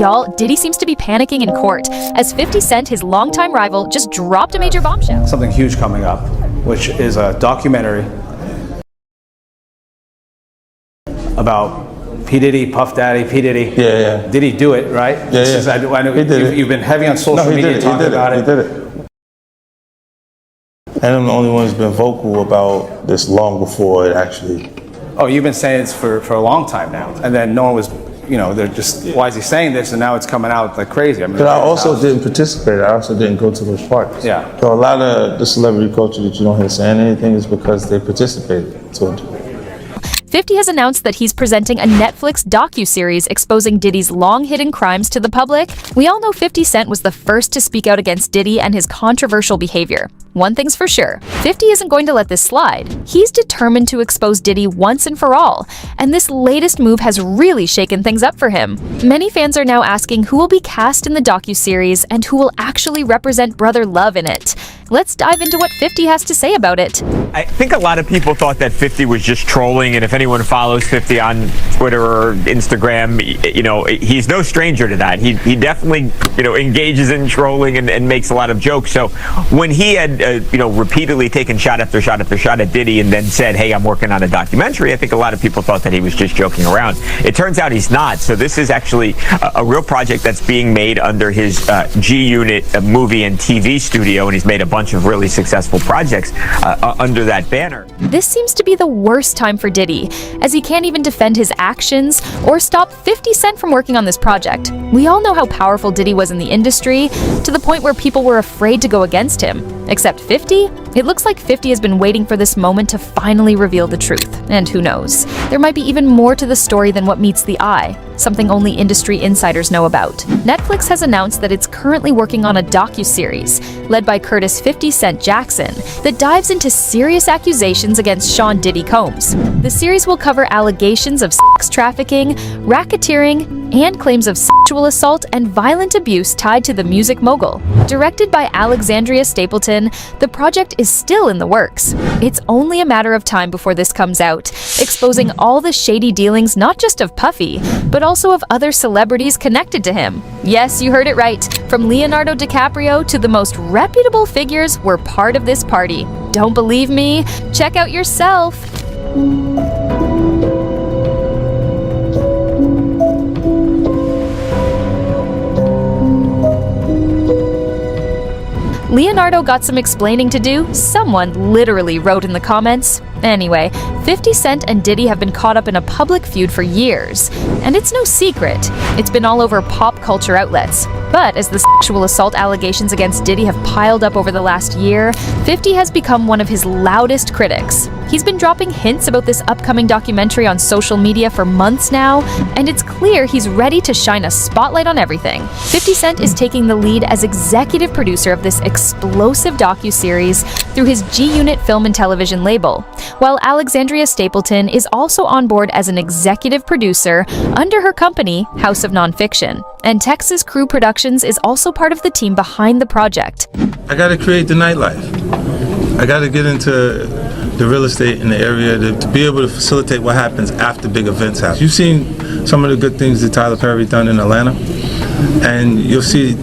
Y'all, Diddy seems to be panicking in court, as 50 Cent, his longtime rival, just dropped a major bombshell. Something huge coming up, which is a documentary about P. Diddy, Puff Daddy, P. Diddy. Yeah. Did he do it, right? Yeah. I know you've been heavy on social media talking about it. He did it. And I'm the only one who's been vocal about this long before it actually. Oh, you've been saying this for a long time now. And then no one was, they're just, why is he saying this? And now it's coming out like crazy. But I also didn't participate. I also didn't go to those parties. Yeah. So a lot of the celebrity culture that you don't hear saying anything is because they participated to it. 50 has announced that he's presenting a Netflix docuseries exposing Diddy's long-hidden crimes to the public. We all know 50 Cent was the first to speak out against Diddy and his controversial behavior. One thing's for sure, 50 isn't going to let this slide. He's determined to expose Diddy once and for all, and this latest move has really shaken things up for him. Many fans are now asking who will be cast in the docuseries and who will actually represent brother love in it. Let's dive into what 50 has to say about it. I think a lot of people thought that 50 was just trolling, and if anyone follows 50 on Twitter or Instagram, he's no stranger to that. He definitely, engages in trolling and makes a lot of jokes. So when he had, repeatedly taken shot after shot after shot at Diddy and then said, hey, I'm working on a documentary, I think a lot of people thought that he was just joking around. It turns out he's not. So this is actually a real project that's being made under his G-Unit movie and TV studio, and he's made a bunch of really successful projects under that banner. This seems to be the worst time for Diddy, as he can't even defend his actions or stop 50 Cent from working on this project. We all know how powerful Diddy was in the industry, to the point where people were afraid to go against him. Except 50? It looks like 50 has been waiting for this moment to finally reveal the truth. And who knows? There might be even more to the story than what meets the eye, something only industry insiders know about. Netflix has announced that it's currently working on a docuseries, led by Curtis 50 Cent Jackson, that dives into serious accusations against Sean Diddy Combs. The series will cover allegations of sex trafficking, racketeering, and claims of sexual assault and violent abuse tied to the music mogul. Directed by Alexandria Stapleton, the project is still in the works. It's only a matter of time before this comes out, exposing all the shady dealings not just of Puffy, but also of other celebrities connected to him. Yes, you heard it right. From Leonardo DiCaprio to the most reputable figures were part of this party. Don't believe me? Check out yourself. Leonardo got some explaining to do, someone literally wrote in the comments. Anyway, 50 Cent and Diddy have been caught up in a public feud for years, and it's no secret. It's been all over pop culture outlets. But as the sexual assault allegations against Diddy have piled up over the last year, 50 has become one of his loudest critics. He's been dropping hints about this upcoming documentary on social media for months now, and it's clear he's ready to shine a spotlight on everything. 50 Cent is taking the lead as executive producer of this explosive docuseries through his G-Unit film and television label, while Alexandria Stapleton is also on board as an executive producer under her company, House of Nonfiction. And Texas Crew Productions is also part of the team behind the project. I gotta create the nightlife. I gotta get into the real estate in the area to be able to facilitate what happens after big events happen. You've seen some of the good things that Tyler Perry done in Atlanta, and you'll see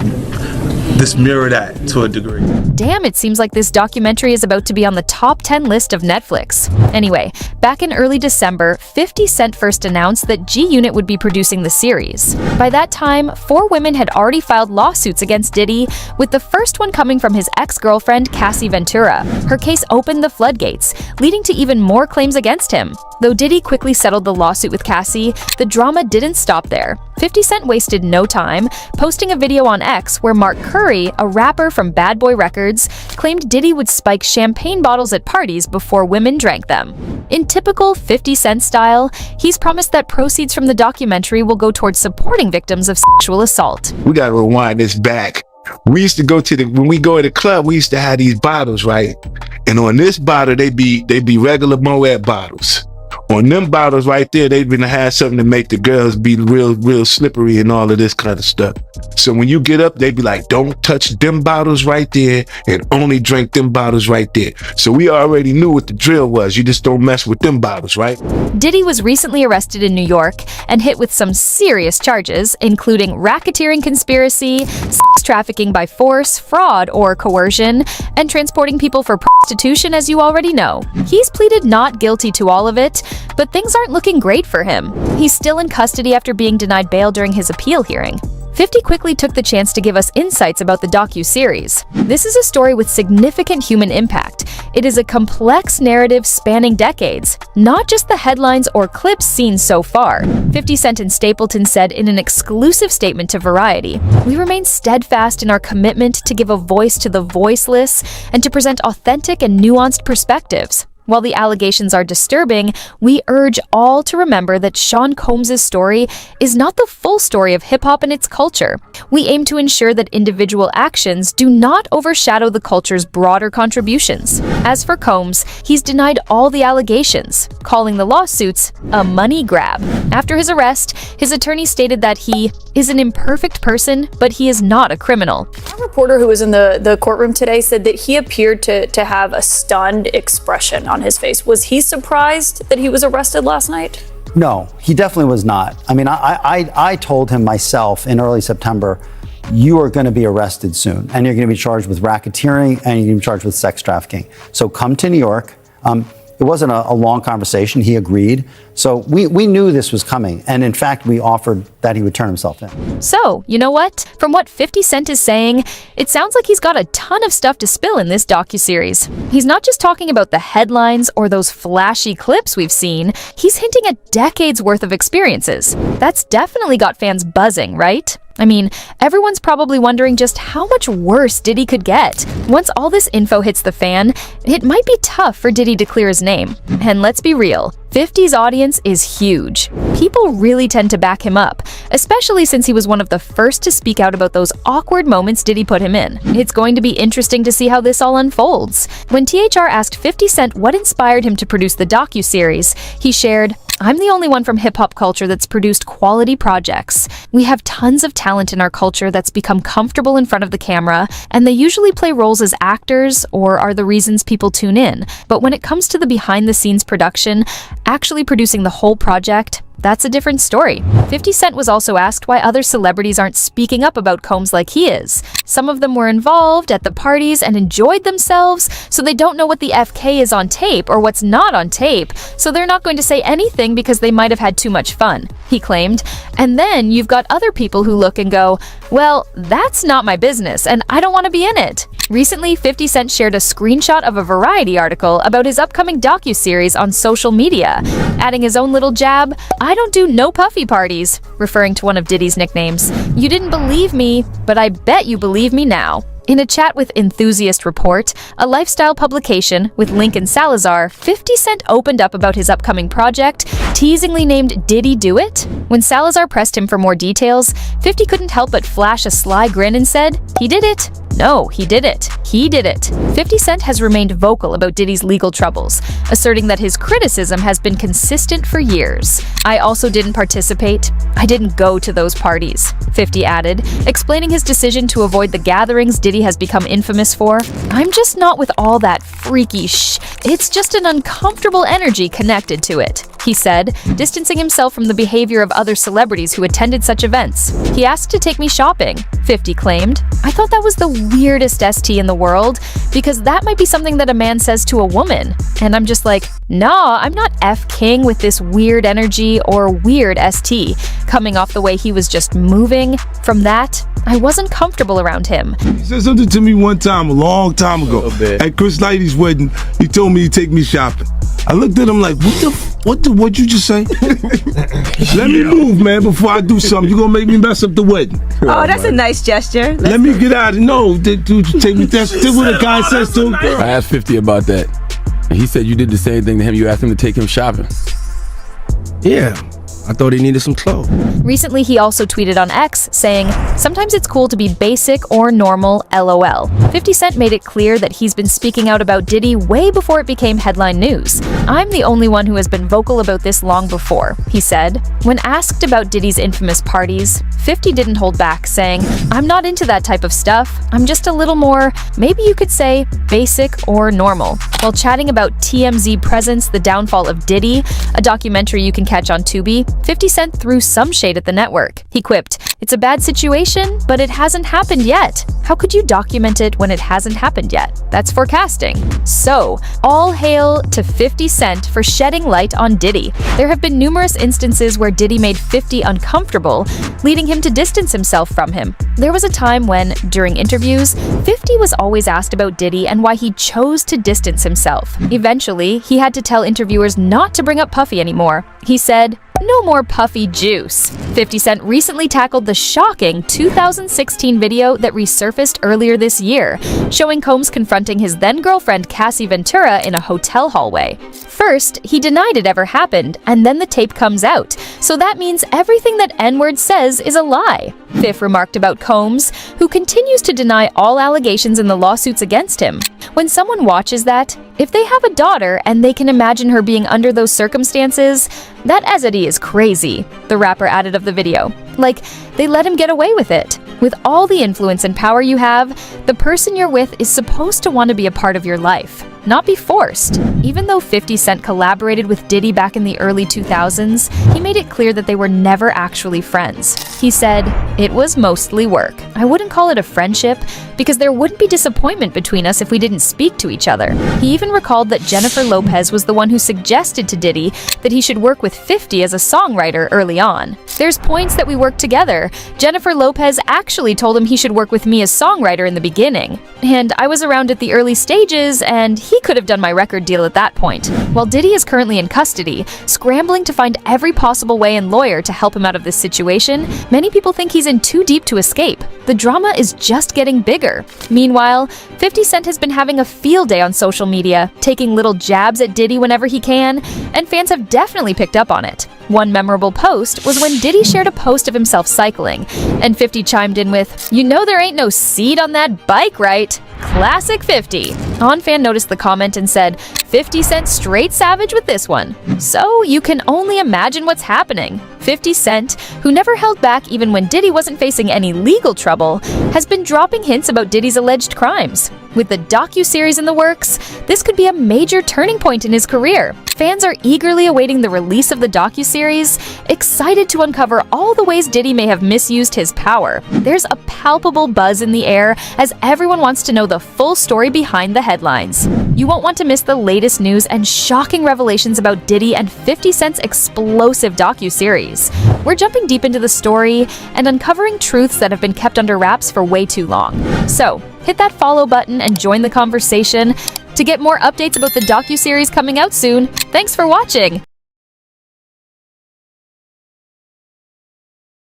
this mirror that to a degree. Damn, it seems like this documentary is about to be on the top 10 list of Netflix. Anyway, back in early December, 50 Cent first announced that G-Unit would be producing the series. By that time, 4 women had already filed lawsuits against Diddy, with the first one coming from his ex-girlfriend, Cassie Ventura. Her case opened the floodgates, leading to even more claims against him. Though Diddy quickly settled the lawsuit with Cassie, the drama didn't stop there. 50 Cent wasted no time, posting a video on X where Mark Curry, a rapper from Bad Boy Records, claimed Diddy would spike champagne bottles at parties before women drank them. In typical 50 Cent style, he's promised that proceeds from the documentary will go towards supporting victims of sexual assault. We gotta rewind this back. We used to go to when we go to the club, we used to have these bottles, right? And on this bottle, they be regular Moet bottles. On them bottles right there, they've been had something to make the girls be real slippery and all of this kind of stuff. So when you get up, they be like, don't touch them bottles right there and only drink them bottles right there. So we already knew what the drill was. You just don't mess with them bottles, right? Diddy was recently arrested in New York and hit with some serious charges, including racketeering conspiracy, sex trafficking by force, fraud or coercion, and transporting people for prostitution, as you already know. He's pleaded not guilty to all of it, but things aren't looking great for him. He's still in custody after being denied bail during his appeal hearing. 50 quickly took the chance to give us insights about the docu-series. This is a story with significant human impact. It is a complex narrative spanning decades, not just the headlines or clips seen so far. 50 Cent and Stapleton said in an exclusive statement to Variety, "We remain steadfast in our commitment to give a voice to the voiceless and to present authentic and nuanced perspectives. While the allegations are disturbing, we urge all to remember that Sean Combs' story is not the full story of hip-hop and its culture. We aim to ensure that individual actions do not overshadow the culture's broader contributions." As for Combs, he's denied all the allegations, calling the lawsuits a money grab. After his arrest, his attorney stated that he is an imperfect person, but he is not a criminal. A reporter who was in the courtroom today said that he appeared to have a stunned expression on his face. Was he surprised that he was arrested last night? No, he definitely was not. I mean, I told him myself in early September, you are going to be arrested soon, and you're going to be charged with racketeering, and you're going to be charged with sex trafficking. So come to New York. It wasn't a long conversation. He agreed. So we knew this was coming. And in fact, we offered that he would turn himself in. So, you know what? From what 50 Cent is saying, it sounds like he's got a ton of stuff to spill in this docuseries. He's not just talking about the headlines or those flashy clips we've seen. He's hinting at decades worth of experiences. That's definitely got fans buzzing, right? I mean, everyone's probably wondering just how much worse Diddy could get. Once all this info hits the fan, it might be tough for Diddy to clear his name. And let's be real, 50's audience is huge. People really tend to back him up, especially since he was one of the first to speak out about those awkward moments Diddy put him in. It's going to be interesting to see how this all unfolds. When THR asked 50 Cent what inspired him to produce the docuseries, he shared, "I'm the only one from hip-hop culture that's produced quality projects. We have tons of talent in our culture that's become comfortable in front of the camera, and they usually play roles as actors or are the reasons people tune in. But when it comes to the behind-the-scenes production, actually producing the whole project, that's a different story." 50 Cent was also asked why other celebrities aren't speaking up about Combs like he is. Some of them were involved at the parties and enjoyed themselves, so they don't know what the FK is on tape or what's not on tape, so they're not going to say anything because they might have had too much fun, he claimed. And then you've got other people who look and go, well, that's not my business and I don't want to be in it. Recently, 50 Cent shared a screenshot of a Variety article about his upcoming docuseries on social media, adding his own little jab, "I don't do no puffy parties," referring to one of Diddy's nicknames. "You didn't believe me, but I bet you believe me now." In a chat with Enthusiast Report, a lifestyle publication with Lincoln Salazar, 50 Cent opened up about his upcoming project, teasingly named Diddy Do It? When Salazar pressed him for more details, 50 couldn't help but flash a sly grin and said, "He did it." No, he did it. He did it. 50 Cent has remained vocal about Diddy's legal troubles, asserting that his criticism has been consistent for years. "I also didn't participate. I didn't go to those parties," 50 added, explaining his decision to avoid the gatherings Diddy has become infamous for. "I'm just not with all that freaky it's just an uncomfortable energy connected to it," he said, distancing himself from the behavior of other celebrities who attended such events. "He asked to take me shopping," 50 claimed. "I thought that was the weirdest ST in the world, because that might be something that a man says to a woman. And I'm just like, nah, I'm not F-king with this weird energy or weird ST. Coming off the way he was just moving, from that, I wasn't comfortable around him." He said something to me one time, a long time ago. At Chris Lighty's wedding, he told me to take me shopping. I looked at him like, what'd you just say? Let me move, man, before I do something. You're gonna make me mess up the wedding. Oh, that's a nice gesture. Let me get out of no, dude, take me. That's what a guy says to a girl. I asked 50 about that. And he said you did the same thing to him. You asked him to take him shopping. Yeah. I thought he needed some clothes. Recently, he also tweeted on X saying, "Sometimes it's cool to be basic or normal, LOL." 50 Cent made it clear that he's been speaking out about Diddy way before it became headline news. "I'm the only one who has been vocal about this long before," he said. When asked about Diddy's infamous parties, 50 didn't hold back, saying, "I'm not into that type of stuff. I'm just a little more, maybe you could say, basic or normal." While chatting about TMZ Presents: The Downfall of Diddy, a documentary you can catch on Tubi, 50 Cent threw some shade at the network. He quipped, "It's a bad situation, but it hasn't happened yet. How could you document it when it hasn't happened yet? That's forecasting." So, all hail to 50 Cent for shedding light on Diddy. There have been numerous instances where Diddy made 50 uncomfortable, leading him to distance himself from him. There was a time when, during interviews, 50 was always asked about Diddy and why he chose to distance himself. Eventually, he had to tell interviewers not to bring up Puffy anymore. He said, "No more Puffy juice." 50 Cent recently tackled the shocking 2016 video that resurfaced earlier this year, showing Combs confronting his then-girlfriend Cassie Ventura in a hotel hallway. First, he denied it ever happened, and then the tape comes out, so that means everything that N-word says is a lie. Fifth remarked about Combs, who continues to deny all allegations in the lawsuits against him. When someone watches that, if they have a daughter and they can imagine her being under those circumstances, that Ezedy is crazy, the rapper added of the video. Like, they let him get away with it. With all the influence and power you have, the person you're with is supposed to want to be a part of your life, not be forced. Even though 50 Cent collaborated with Diddy back in the early 2000s, he made it clear that they were never actually friends. He said, "It was mostly work. I wouldn't call it a friendship, because there wouldn't be disappointment between us if we didn't speak to each other." He even recalled that Jennifer Lopez was the one who suggested to Diddy that he should work with 50 as a songwriter early on. "There's points that we worked together. Jennifer Lopez actually told him he should work with me as songwriter in the beginning. And I was around at the early stages, and he could have done my record deal at that point." While Diddy is currently in custody, scrambling to find every possible way and lawyer to help him out of this situation, many people think he's in too deep to escape. The drama is just getting bigger. Meanwhile, 50 Cent has been having a field day on social media, taking little jabs at Diddy whenever he can, and fans have definitely picked up on it. One memorable post was when Diddy shared a post of himself cycling, and 50 chimed in with, "You know there ain't no seat on that bike, right? Classic 50. OnFan noticed the comment and said, 50 Cent straight savage with this one. So you can only imagine what's happening. 50 Cent, who never held back even when Diddy wasn't facing any legal trouble, has been dropping hints about Diddy's alleged crimes. With the docuseries in the works, this could be a major turning point in his career. Fans are eagerly awaiting the release of the docuseries, excited to uncover all the ways Diddy may have misused his power. There's a palpable buzz in the air as everyone wants to know the full story behind the headlines. You won't want to miss the latest news and shocking revelations about Diddy and 50 Cent's explosive docuseries. We're jumping deep into the story and uncovering truths that have been kept under wraps for way too long. So, hit that follow button and join the conversation to get more updates about the docuseries coming out soon. Thanks for watching!